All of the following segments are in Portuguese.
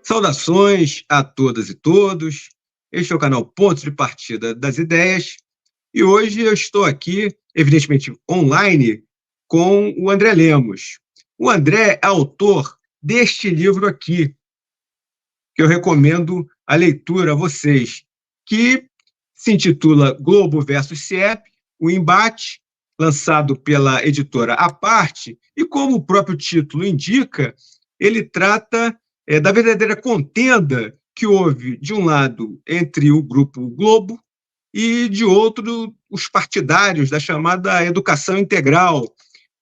Saudações a todas e todos. Este é o canal Pontos de Partida das Ideias e hoje eu estou aqui, evidentemente online, com o André Lemos. O André é autor deste livro aqui, que eu recomendo a leitura a vocês, que se intitula Globo versus CIEP, o embate, lançado pela editora À Parte, e como o próprio título indica, ele trata da verdadeira contenda que houve, de um lado, entre o Grupo Globo e, de outro, os partidários da chamada educação integral,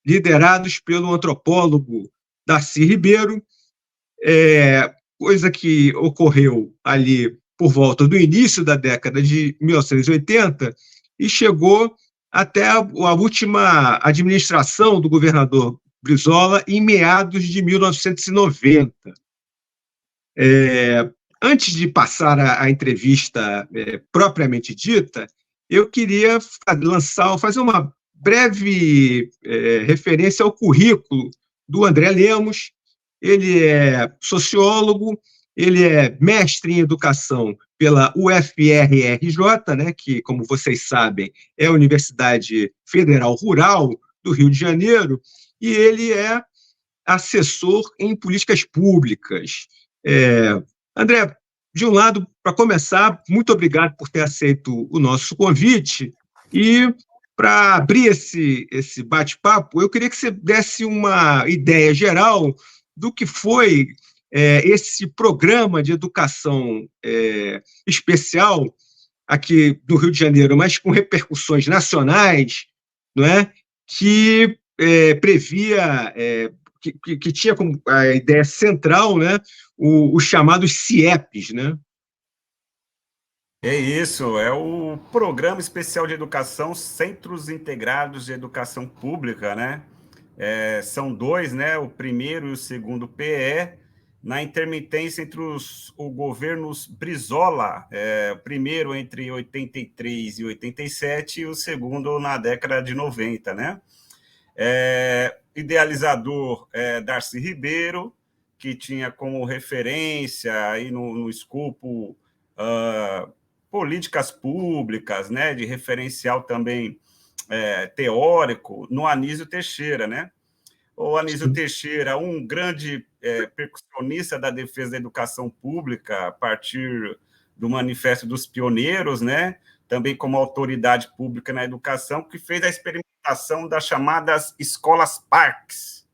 liderados pelo antropólogo Darcy Ribeiro, coisa que ocorreu ali por volta do início da década de 1980 e chegou até a última administração do governador Brizola em meados de 1990. Antes de passar a entrevista propriamente dita, eu queria fazer uma breve referência ao currículo do André Lemos. Ele é sociólogo, ele é mestre em educação pela UFRRJ, né, que, como vocês sabem, é a Universidade Federal Rural do Rio de Janeiro, e ele é assessor em políticas públicas. André, de um lado, para começar, muito obrigado por ter aceito o nosso convite. E, para abrir esse bate-papo, eu queria que você desse uma ideia geral do que foi esse programa de educação especial aqui do Rio de Janeiro, mas com repercussões nacionais, não é? Que previa, que tinha como a ideia central, né, os chamados CIEPs, né? É isso, é o Programa Especial de Educação, Centros Integrados de Educação Pública, né? São dois, né? O primeiro e o segundo PE, na intermitência entre os governos Brizola, o primeiro entre 83 e 87 e o segundo na década de 90, né? Idealizador Darcy Ribeiro, que tinha como referência aí no escopo políticas públicas, né, de referencial também teórico, no Anísio Teixeira, né? O Anísio Teixeira, um grande percussionista da defesa da educação pública, a partir do Manifesto dos Pioneiros, né? Também como autoridade pública na educação, que fez a experimentação das chamadas escolas parques.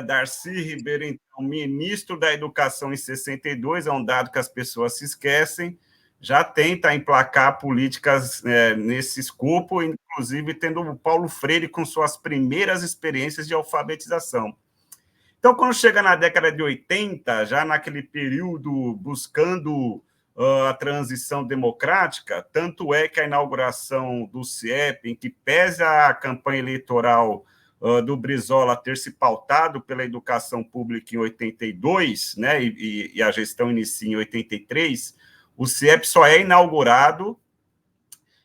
Darcy Ribeiro, então, ministro da Educação em 62, é um dado que as pessoas se esquecem, já tenta emplacar políticas nesse escopo, inclusive tendo o Paulo Freire com suas primeiras experiências de alfabetização. Então, quando chega na década de 80, já naquele período buscando a transição democrática, tanto é que a inauguração do CIEP, em que pesa a campanha eleitoral do Brizola ter se pautado pela educação pública em 82, né, e a gestão inicia em 83, o CIEP só é inaugurado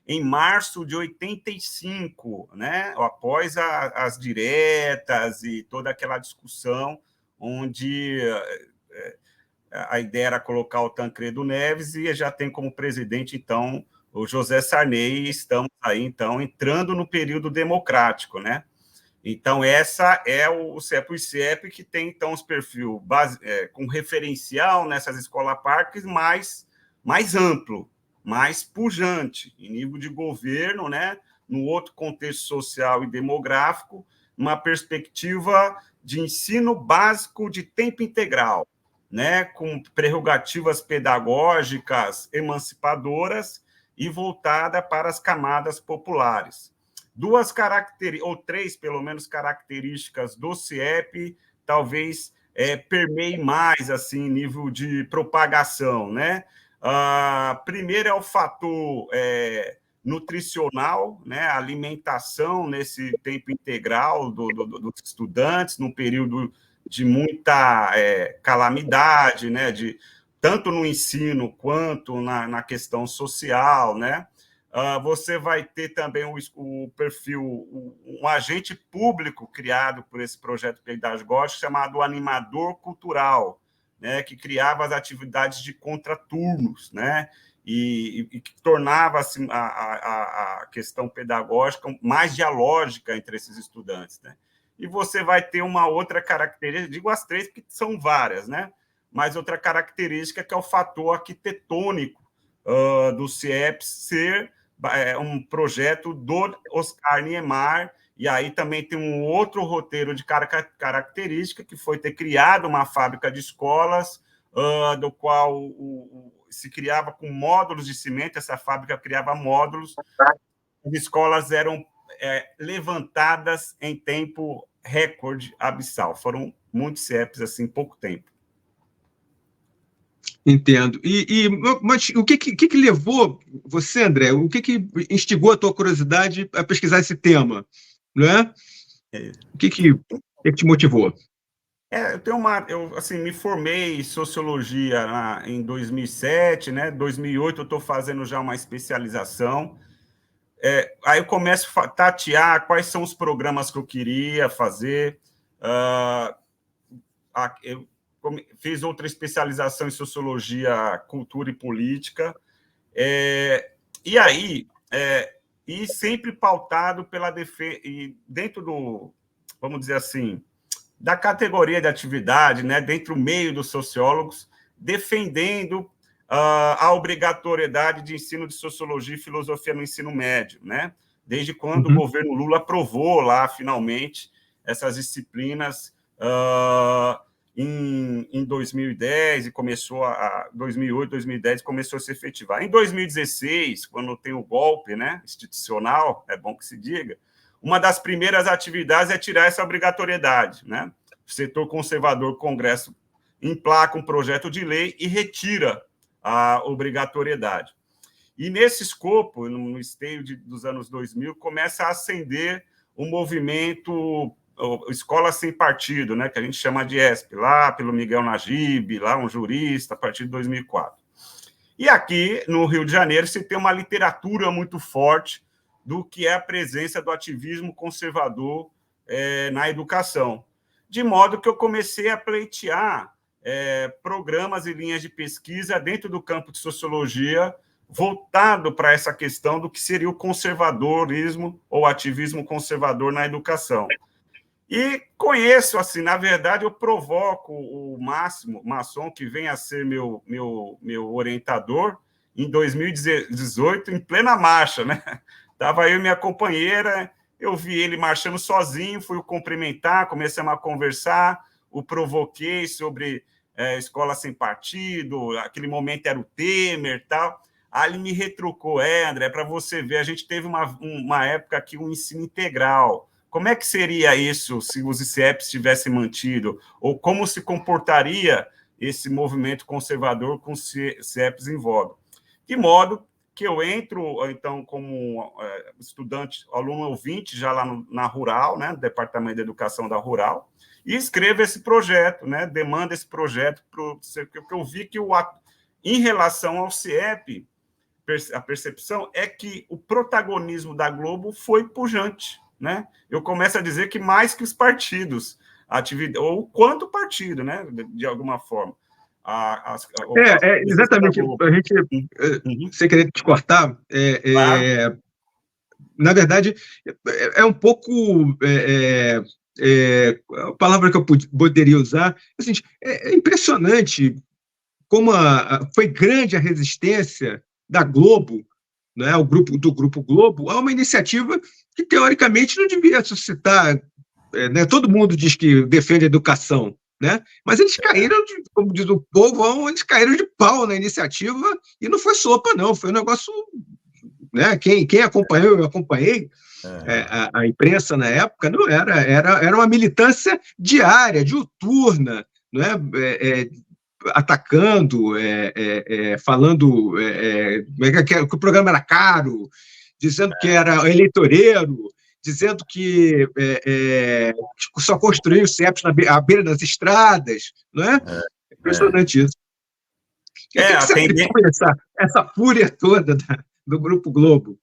em março de 85, né, após as diretas e toda aquela discussão, onde a ideia era colocar o Tancredo Neves e já tem como presidente, então, o José Sarney, e estamos aí, então, entrando no período democrático, né? Então, essa é o CIEP. O CIEP que tem, então, os perfis com referencial nessas escolas parques mais amplo, mais pujante, em nível de governo, né? No outro contexto social e demográfico, uma perspectiva de ensino básico de tempo integral, né? Com prerrogativas pedagógicas emancipadoras e voltada para as camadas populares. Duas características, ou três, pelo menos, características do CIEP, talvez permeie mais, assim, nível de propagação, né? Primeiro é o fator nutricional, né? A alimentação nesse tempo integral dos estudantes, num período de muita calamidade, né? Tanto no ensino quanto na questão social, né? Você vai ter também o perfil, um agente público criado por esse projeto pedagógico chamado animador cultural, né, que criava as atividades de contraturnos, né, e que tornava assim, a questão pedagógica mais dialógica entre esses estudantes, né? E você vai ter uma outra característica, digo as três porque são várias, né? Mas outra característica que é o fator arquitetônico do CIEPS ser um projeto do Oscar Niemeyer, e aí também tem um outro roteiro de característica, que foi ter criado uma fábrica de escolas, do qual se criava com módulos de cimento, essa fábrica criava módulos, as escolas eram levantadas em tempo recorde abissal. Foram muitos CIEPs assim, em pouco tempo. Entendo. Mas o que levou você, André, o que instigou a tua curiosidade a pesquisar esse tema? Não é? O que te motivou? Eu assim, me formei em sociologia em 2007, né? 2008 eu estou fazendo já uma especialização. Aí eu começo a tatear quais são os programas que eu queria fazer. Eu fiz outra especialização em sociologia, cultura e política. E aí, e sempre pautado pela defesa, e dentro do, vamos dizer assim, da categoria de atividade, né, dentro do meio dos sociólogos, defendendo a obrigatoriedade de ensino de sociologia e filosofia no ensino médio, né? Desde quando o governo Lula aprovou lá, finalmente, essas disciplinas em 2010 e começou 2008, 2010 começou a se efetivar. Em 2016, quando tem o golpe, né, institucional, é bom que se diga, uma das primeiras atividades é tirar essa obrigatoriedade, né? O setor conservador, Congresso, emplaca um projeto de lei e retira a obrigatoriedade. E nesse escopo, no esteio dos anos 2000, começa a ascender o movimento Escola Sem Partido, né, que a gente chama de ESP, lá pelo Miguel Najib, lá um jurista, a partir de 2004. E aqui, no Rio de Janeiro, se tem uma literatura muito forte do que é a presença do ativismo conservador na educação. De modo que eu comecei a pleitear programas e linhas de pesquisa dentro do campo de sociologia, voltado para essa questão do que seria o conservadorismo ou ativismo conservador na educação. E conheço, assim, na verdade, eu provoco o Masson, que vem a ser meu orientador, em 2018, em plena marcha, né? Estava eu e minha companheira, eu vi ele marchando sozinho, fui o cumprimentar, começamos a conversar, o provoquei sobre escola sem partido, aquele momento era o Temer e tal. Aí ele me retrucou, André, para você ver, a gente teve uma época aqui, um ensino integral. Como é que seria isso se os ICEPs tivessem mantido? Ou como se comportaria esse movimento conservador com os ICEPs em voga? De modo que eu entro, então, como estudante, aluno ouvinte, já lá na Rural, né, no Departamento de Educação da Rural, e escrevo esse projeto, né, demando esse projeto, porque eu vi que, em relação ao CIEP, a percepção é que o protagonismo da Globo foi pujante, né? Eu começo a dizer que mais que os partidos, ou quanto partido, né, de alguma forma. Exatamente. A gente, sem querer te cortar, Claro. Na verdade, é um pouco a palavra que eu poderia usar. Assim, é impressionante como foi grande a resistência da Globo, né, do Grupo Globo, a uma iniciativa que, teoricamente, não devia suscitar. Né, todo mundo diz que defende a educação, né, mas eles caíram, como diz o povo, eles caíram de pau na iniciativa, e não foi sopa, não, foi um negócio. Né, quem acompanhou, eu acompanhei a imprensa na época, não era uma militância diária, diuturna, não é? Atacando, falando que o programa era caro, dizendo que era eleitoreiro, dizendo que só construiu CEPs à beira das estradas, não é? Impressionante isso. O que você atribui essa fúria toda do Grupo Globo?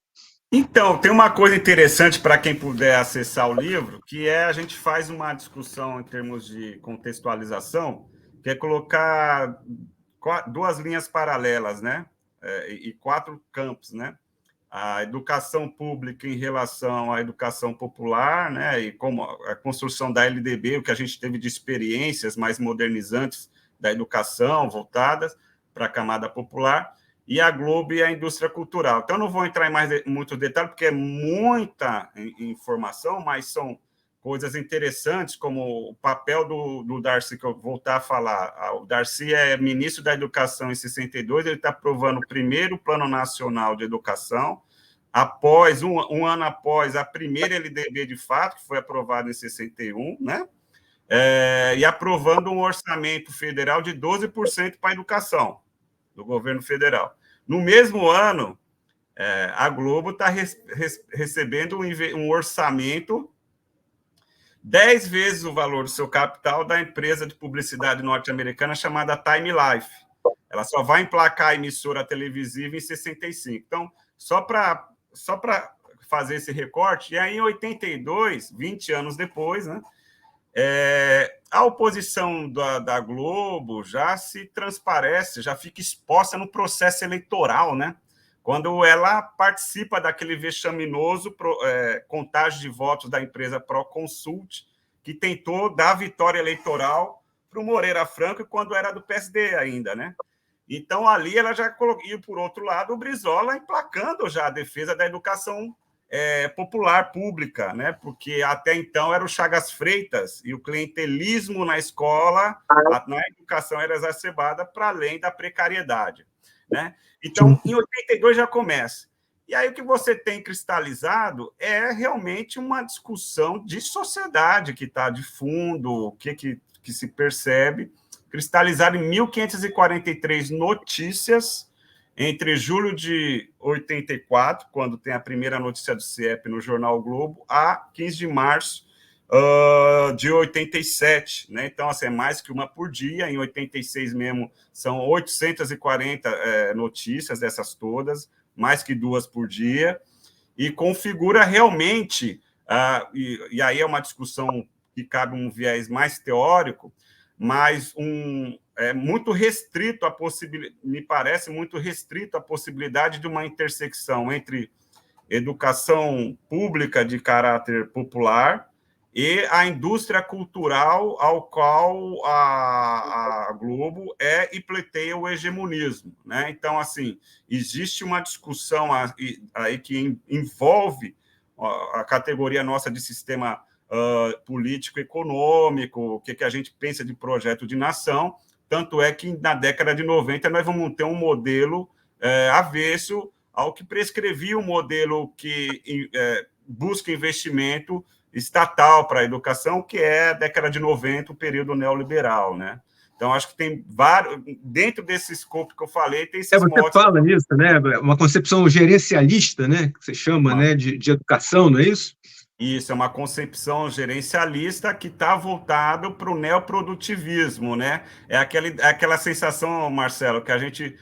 Então, tem uma coisa interessante para quem puder acessar o livro, que a gente faz uma discussão em termos de contextualização, que é colocar duas linhas paralelas, né? E 4 campos, né? A educação pública em relação à educação popular, né? E como a construção da LDB, o que a gente teve de experiências mais modernizantes da educação voltadas para a camada popular, e a Globo e a indústria cultural. Então, não vou entrar em muito detalhe, porque é muita informação, mas são coisas interessantes, como o papel do Darcy, que eu vou voltar a falar. O Darcy é ministro da Educação em 62, ele está aprovando o primeiro Plano Nacional de Educação, após um ano após a primeira LDB de fato, que foi aprovada em 61, né? E aprovando um orçamento federal de 12% para a educação, do governo federal. No mesmo ano, a Globo está recebendo um orçamento 10 vezes o valor do seu capital da empresa de publicidade norte-americana chamada Time Life. Ela só vai emplacar a emissora televisiva em 65. Então, só para fazer esse recorte, e aí em 82, 20 anos depois, né, a oposição da Globo já se transparece, já fica exposta no processo eleitoral, né? Quando ela participa daquele vexaminoso contagem de votos da empresa Proconsult, que tentou dar vitória eleitoral para o Moreira Franco, quando era do PSD ainda, né? Então, ali ela já colocou, e por outro lado, o Brizola emplacando já a defesa da educação popular pública, né? Porque até então era o Chagas Freitas, e o clientelismo na escola, na educação era exacerbada para além da precariedade, né? Então, em 82 já começa. E aí o que você tem cristalizado é realmente uma discussão de sociedade que está de fundo, o que se percebe, cristalizado em 1543 notícias, entre julho de 84, quando tem a primeira notícia do CIEP no Jornal o Globo, a 15 de março de 87, né? Então, assim, é mais que uma por dia. Em 86 mesmo, são 840 notícias dessas todas, mais que 2 por dia, e configura realmente, e aí é uma discussão que cabe um viés mais teórico, mas muito restrito a possibilidade, me parece muito restrito a possibilidade de uma intersecção entre educação pública de caráter popular e a indústria cultural ao qual a Globo e pleiteia o hegemonismo, né? Então, assim, existe uma discussão aí que envolve a categoria nossa de sistema político-econômico, o que a gente pensa de projeto de nação, tanto é que na década de 90 nós vamos ter um modelo avesso ao que prescrevia o modelo que busca investimento estatal para a educação, que é a década de 90, o período neoliberal, né? Então, acho que tem vários... Dentro desse escopo que eu falei, tem esses modos... Você fala nisso, né? Uma concepção gerencialista, né? Que você chama, né? De educação, não é isso? Isso, é uma concepção gerencialista que está voltado para o neoprodutivismo, né? É aquela sensação, Marcelo, que a gente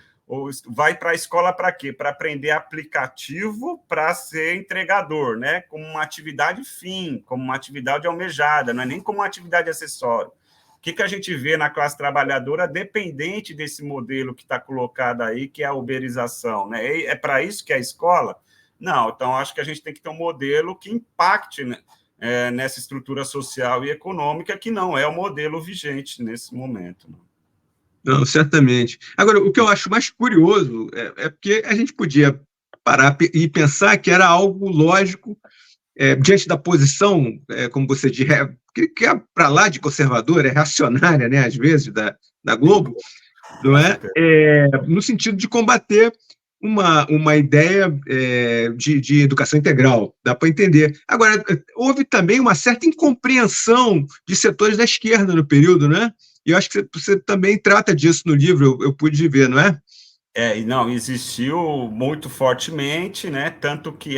vai para a escola para quê? Para aprender aplicativo para ser entregador, né? Como uma atividade fim, como uma atividade almejada, não é nem como uma atividade acessória. O que a gente vê na classe trabalhadora dependente desse modelo que está colocado aí, que é a uberização, né? É para isso que é a escola? Não, então acho que a gente tem que ter um modelo que impacte, né, nessa estrutura social e econômica, que não é o modelo vigente nesse momento. Não, certamente. Agora, o que eu acho mais curioso é porque a gente podia parar e pensar que era algo lógico diante da posição, como você diz, que é para lá de conservadora, é reacionária, né, às vezes, da Globo, não é? No sentido de combater uma ideia de educação integral, dá para entender. Agora, houve também uma certa incompreensão de setores da esquerda no período, né? E eu acho que você também trata disso no livro, eu pude ver, não é? Não, existiu muito fortemente, né? Tanto que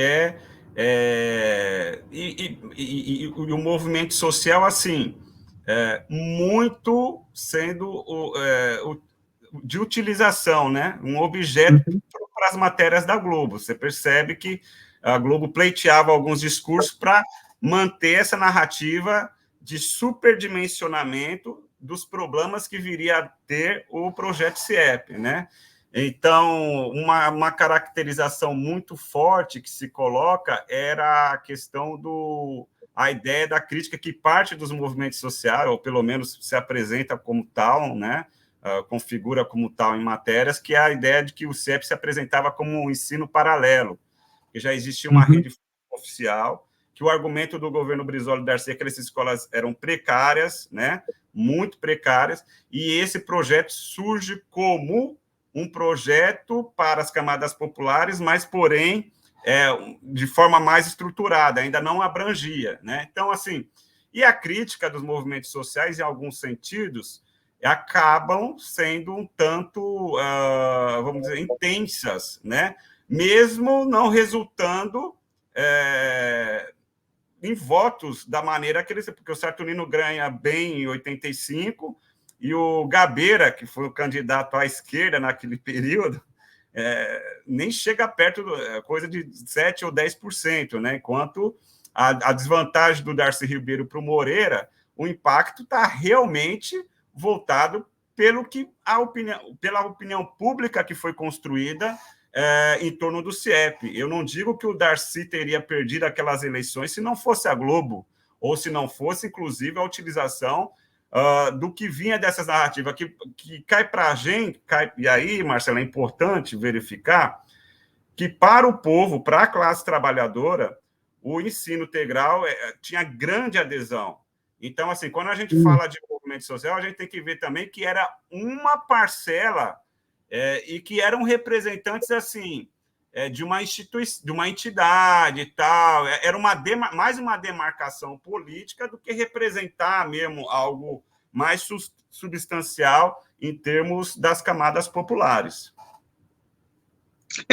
e o movimento social, assim, muito sendo de utilização, né? Um objeto para as matérias da Globo. Você percebe que a Globo pleiteava alguns discursos para manter essa narrativa de superdimensionamento dos problemas que viria a ter o projeto CIEP, né? Então, uma caracterização muito forte que se coloca era a questão a ideia da crítica que parte dos movimentos sociais, ou pelo menos se apresenta como tal, né? Configura como tal em matérias, que é a ideia de que o CIEP se apresentava como um ensino paralelo, que já existia uma rede oficial, que o argumento do governo Brizola e Darcy é que essas escolas eram precárias, né? Muito precárias, e esse projeto surge como um projeto para as camadas populares, mas, porém, de forma mais estruturada, ainda não abrangia, né? Então, assim, e a crítica dos movimentos sociais, em alguns sentidos, acabam sendo um tanto, vamos dizer, intensas, né? Mesmo não resultando em votos da maneira que eles... Porque o Saturnino ganha bem em 85, e o Gabeira, que foi o candidato à esquerda naquele período, nem chega perto, coisa de 7% ou 10%, né? Enquanto a desvantagem do Darcy Ribeiro para o Moreira, o impacto está realmente voltado pela opinião pública que foi construída em torno do CIEP. Eu não digo que o Darcy teria perdido aquelas eleições se não fosse a Globo, ou se não fosse, inclusive, a utilização do que vinha dessas narrativas, que cai para a gente, e aí, Marcelo, é importante verificar que para o povo, para a classe trabalhadora, o ensino integral tinha grande adesão. Então, assim, quando a gente fala de movimento social, a gente tem que ver também que era uma parcela e que eram representantes, assim, de uma entidade e tal. Era mais uma demarcação política do que representar mesmo algo mais substancial em termos das camadas populares.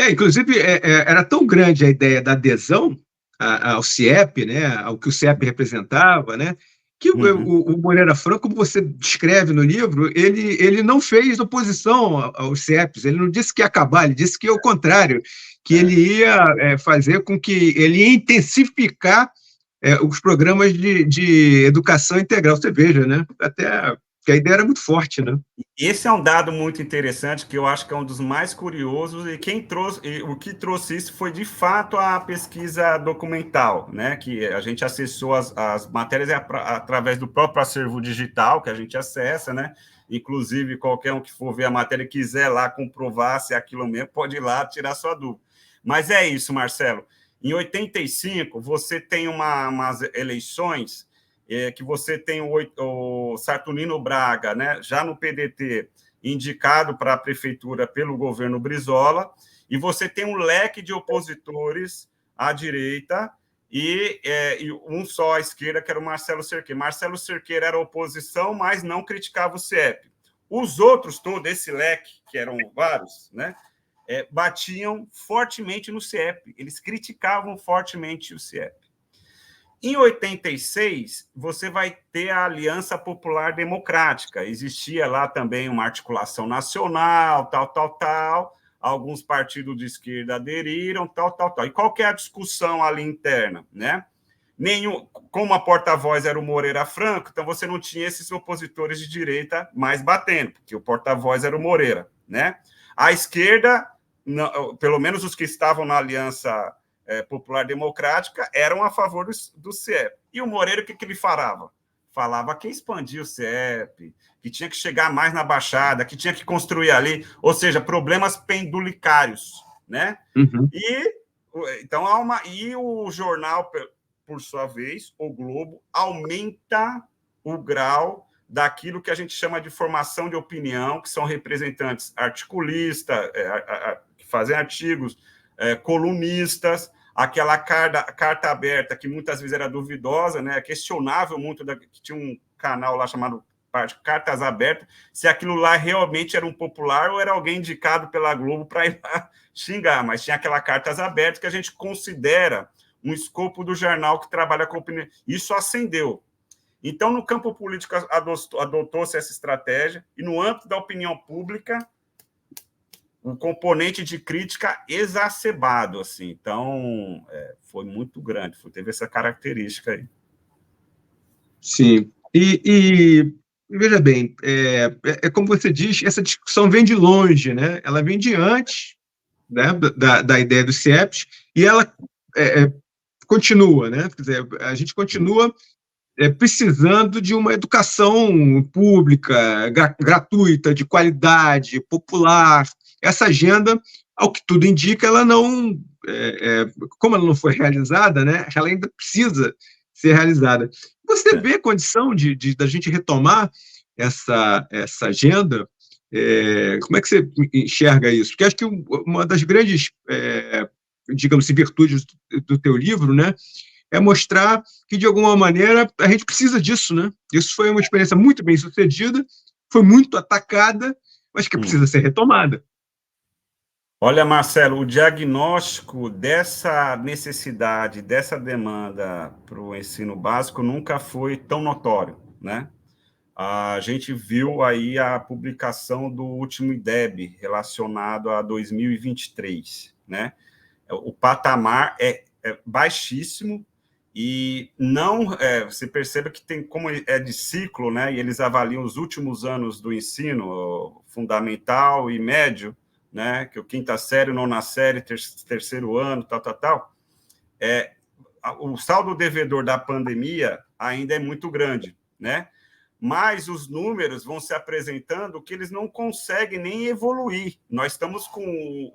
Inclusive, era tão grande a ideia da adesão ao CIEP, né, ao que o CIEP representava, né, que o Moreira Franco, como você descreve no livro, ele não fez oposição aos CIEPs, ele não disse que ia acabar, ele disse que é o contrário, que ele ia fazer com que ele ia intensificar os programas de educação integral. Você veja, né, até que a ideia era muito forte, né? Esse é um dado muito interessante, que eu acho que é um dos mais curiosos, e o que trouxe isso foi, de fato, a pesquisa documental, né? Que a gente acessou as matérias através do próprio acervo digital, que a gente acessa, né? Inclusive, qualquer um que for ver a matéria e quiser lá comprovar se é aquilo mesmo, pode ir lá tirar sua dúvida. Mas é isso, Marcelo. Em 85, você tem umas eleições que você tem o Saturnino Braga, né, já no PDT, indicado para a prefeitura pelo governo Brizola, e você tem um leque de opositores à direita e um só à esquerda, que era o Marcelo Cerqueira. Marcelo Cerqueira era oposição, mas não criticava o CIEP. Os outros, todo esse leque, que eram vários, né, batiam fortemente no CIEP, eles criticavam fortemente o CIEP. Em 86, você vai ter a Aliança Popular Democrática. Existia lá também uma articulação nacional, tal. Alguns partidos de esquerda aderiram, tal. E qual que é a discussão ali interna, né? Como a porta-voz era o Moreira Franco, então você não tinha esses opositores de direita mais batendo, porque o porta-voz era o Moreira, né? A esquerda, não, pelo menos os que estavam na Aliança Popular Democrática, eram a favor do CIEP. E o Moreira, o que ele falava? Falava que expandia o CIEP, que tinha que chegar mais na Baixada, que tinha que construir ali, ou seja, problemas pendulicários, né? Então, e o jornal, por sua vez, o Globo, aumenta o grau daquilo que a gente chama de formação de opinião, que são representantes articulistas, que fazem artigos, colunistas, aquela carta aberta, que muitas vezes era duvidosa, né, questionável muito, que tinha um canal lá chamado Cartas Abertas, se aquilo lá realmente era um popular ou era alguém indicado pela Globo para ir lá xingar, mas tinha aquela Cartas Abertas que a gente considera um escopo do jornal que trabalha com opinião. Isso acendeu. Então, no campo político, adotou-se essa estratégia, e no âmbito da opinião pública, um componente de crítica exacerbado, assim. Então, foi muito grande, teve essa característica aí. Sim. E veja bem, como você diz, essa discussão vem de longe, né? Ela vem de antes, né, da ideia dos CIEPs, e ela continua, né? Quer dizer, a gente continua precisando de uma educação pública, gratuita, de qualidade, popular. Essa agenda, ao que tudo indica, ela não, como ela não foi realizada, né, ela ainda precisa ser realizada. Você vê condição da gente retomar essa agenda? Como é que você enxerga isso? Porque acho que uma das grandes, digamos assim, virtudes do teu livro, né, é mostrar que, de alguma maneira, a gente precisa disso, né? Isso foi uma experiência muito bem sucedida, foi muito atacada, mas que precisa ser retomada. Olha, Marcelo, o diagnóstico dessa necessidade, dessa demanda para o ensino básico nunca foi tão notório, né? A gente viu aí a publicação do último IDEB relacionado a 2023, né? O patamar é baixíssimo e não, você percebe que tem, como é de ciclo, né? E eles avaliam os últimos anos do ensino fundamental e médio, né? Que o quinta série, nona série, terceiro ano, tal. O saldo devedor da pandemia ainda é muito grande, né? Mas os números vão se apresentando que eles não conseguem nem evoluir. Nós estamos com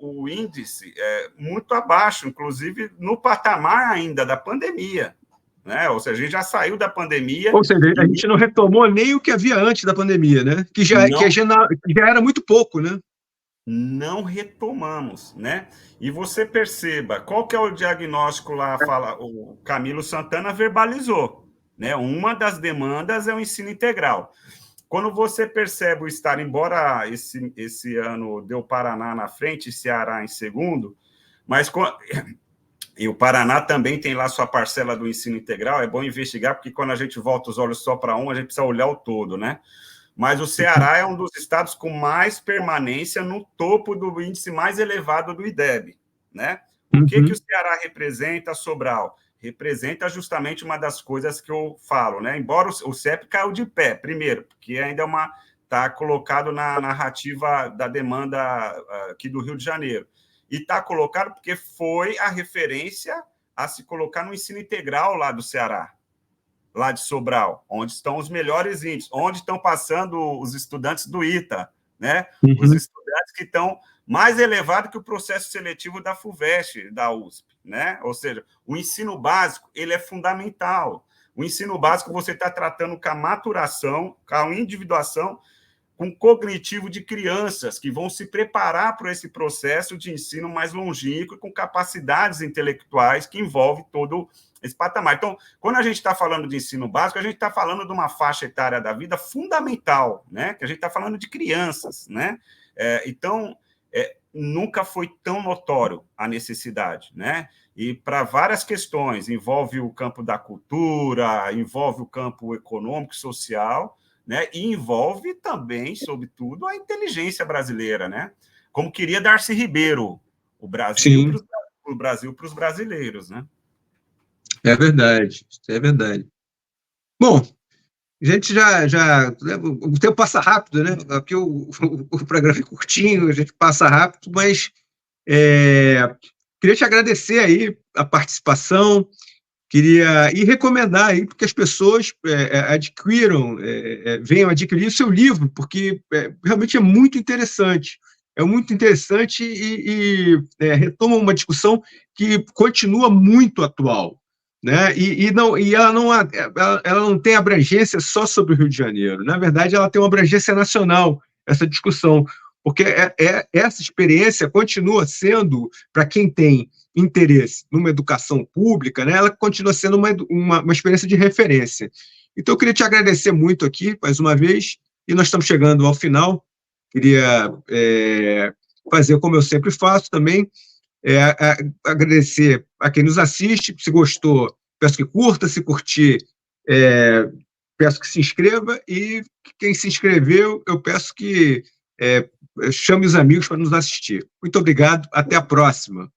o índice muito abaixo, inclusive no patamar ainda da pandemia, né? Ou seja, a gente já saiu da pandemia. Ou seja, a gente não retomou nem o que havia antes da pandemia, né? Que já era muito pouco, né? Não retomamos, né? E você perceba, qual que é o diagnóstico lá, o Camilo Santana verbalizou, né? Uma das demandas é o ensino integral. Quando você percebe o estar, embora esse ano deu Paraná na frente e Ceará em segundo, mas e o Paraná também tem lá sua parcela do ensino integral, é bom investigar, porque quando a gente volta os olhos só para um, a gente precisa olhar o todo, né? Mas o Ceará é um dos estados com mais permanência no topo do índice mais elevado do IDEB, né? O que o Ceará representa, Sobral? Representa justamente uma das coisas que eu falo, né? Embora o CEP caiu de pé, primeiro, porque ainda está colocado na narrativa da demanda aqui do Rio de Janeiro. E está colocado porque foi a referência a se colocar no ensino integral lá do Ceará, lá de Sobral, onde estão os melhores índices, onde estão passando os estudantes do ITA, né? Os estudantes que estão mais elevados que o processo seletivo da FUVEST, da USP, né? Ou seja, o ensino básico, ele é fundamental. O ensino básico, você está tratando com a maturação, com a individuação, com o cognitivo de crianças que vão se preparar para esse processo de ensino mais longínquo, com capacidades intelectuais que envolve todo esse patamar. Então, quando a gente está falando de ensino básico, a gente está falando de uma faixa etária da vida fundamental, né? Que a gente está falando de crianças, né? Então, nunca foi tão notório a necessidade, né? E para várias questões, envolve o campo da cultura, envolve o campo econômico, social, né? E envolve também, sobretudo, a inteligência brasileira, né? Como queria Darcy Ribeiro, o Brasil para os brasileiros, né? É verdade, é verdade. Bom, a gente o tempo passa rápido, né? Aqui o programa é curtinho, a gente passa rápido, mas queria te agradecer aí a participação, queria recomendar aí que as pessoas venham adquirir o seu livro, porque realmente é muito interessante. É muito interessante e retoma uma discussão que continua muito atual, né? Ela não tem abrangência só sobre o Rio de Janeiro. Na verdade, ela tem uma abrangência nacional, essa discussão, porque essa experiência continua sendo, para quem tem interesse numa educação pública, né, ela continua sendo uma experiência de referência. Então, eu queria te agradecer muito aqui, mais uma vez, e nós estamos chegando ao final. Queria fazer como eu sempre faço também, agradecer a quem nos assiste. Se gostou, peço que curta, se curtir, peço que se inscreva, e quem se inscreveu, eu peço que chame os amigos para nos assistir. Muito obrigado, até a próxima.